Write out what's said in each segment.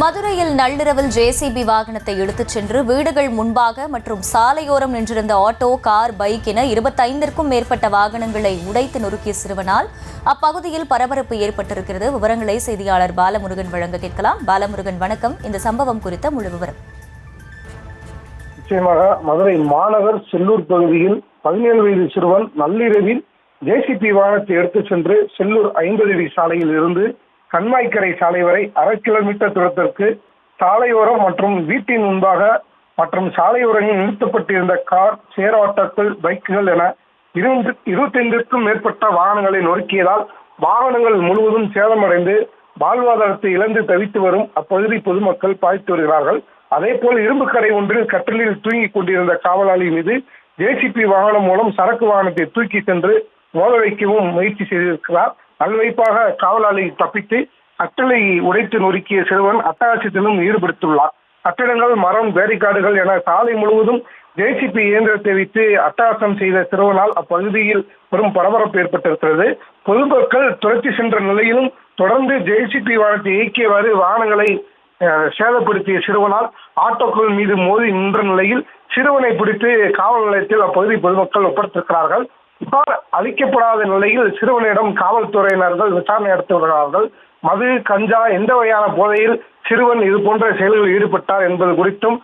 மதுரையில் நள்ளிரவில் ஜேசிபி வாகனத்தை எடுத்துச் சென்று வீடுகள் முன்பாக மற்றும் சாலையோரம் நின்றிருந்த ஆட்டோ, கார், பைக் என 25க்கும் மேற்பட்ட வாகனங்களை உடைத்து நொறுக்கிய சிறுவனால் அப்பகுதியில் பரபரப்பு ஏற்பட்டிருக்கிறது. விவரங்களை செய்தியாளர் பாலமுருகன் வழங்க கேட்கலாம். பாலமுருகன், வணக்கம். இந்த சம்பவம் குறித்த முழு விவரம். நிச்சயமாக மதுரை மாநகர் செல்லூர் பகுதியில் 17 வயது சிறுவன் நள்ளிரவில் ஜேசிபி வாகனத்தை எடுத்துச் சென்று செல்லூர் 50 அடி சாலையில் இருந்து கண்மாய்க்கரை சாலை வரை 1/2 கிலோமீட்டர் தூரத்திற்கு சாலையோரம் மற்றும் வீட்டின் முன்பாக மற்றும் சாலையோரங்களில் நிறுத்தப்பட்டிருந்த கார், சேர் ஆட்டோக்கள், பைக்குகள் என 25க்கும் மேற்பட்ட வாகனங்களை நொறுக்கியதால் வாகனங்கள் முழுவதும் சேதமடைந்து வாழ்வாதாரத்தை இழந்து தவித்து வரும் அப்பகுதி பொதுமக்கள் பாதித்து வருகிறார்கள். அதேபோல் இரும்பு கடை ஒன்றில் கட்டிலில் தூங்கிக் கொண்டிருந்த காவலாளி மீது ஜேசிபி வாகனம் மூலம் சரக்கு வாகனத்தை தூக்கி சென்று மோத வைக்கவும் முயற்சி செய்திருக்கிறார். நல்வைப்பாக காவலாளி தப்பித்து கட்டளை உடைத்து நொறுக்கிய சிறுவன் அட்டகாசத்திலும் ஈடுபடுத்தியுள்ளார். கட்டிடங்கள், மரம், பேரிகார்டுகள் என சாலை முழுவதும் ஜேசிபி இயந்திரத்தை வைத்து அட்டகாசம் செய்த சிறுவனால் அப்பகுதியில் பெரும் பரபரப்பு ஏற்பட்டிருக்கிறது. பொதுமக்கள் துரத்தி சென்ற நிலையிலும் தொடர்ந்து ஜேசிபி வாகனத்தை இயக்கியவாறு வாகனங்களை சேதப்படுத்திய சிறுவனால் ஆட்டோக்கள் மீது மோதி நின்ற நிலையில் சிறுவனை பிடித்து காவல் நிலையத்தில் அப்பகுதி பொதுமக்கள் ஒப்படைத்திருக்கிறார்கள். புகார் அளிக்கப்படாத நிலையில் சிறுவனிடம் காவல்துறையினர்கள் விசாரணை நடத்தி வருகிறார்கள். மது, கஞ்சா, எந்த வகையான போதையில் சிறுவன் இது போன்ற செயல்களில் ஈடுபட்டார் என்பது குறித்தும்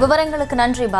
விவரங்களுக்கு நன்றி பாலா.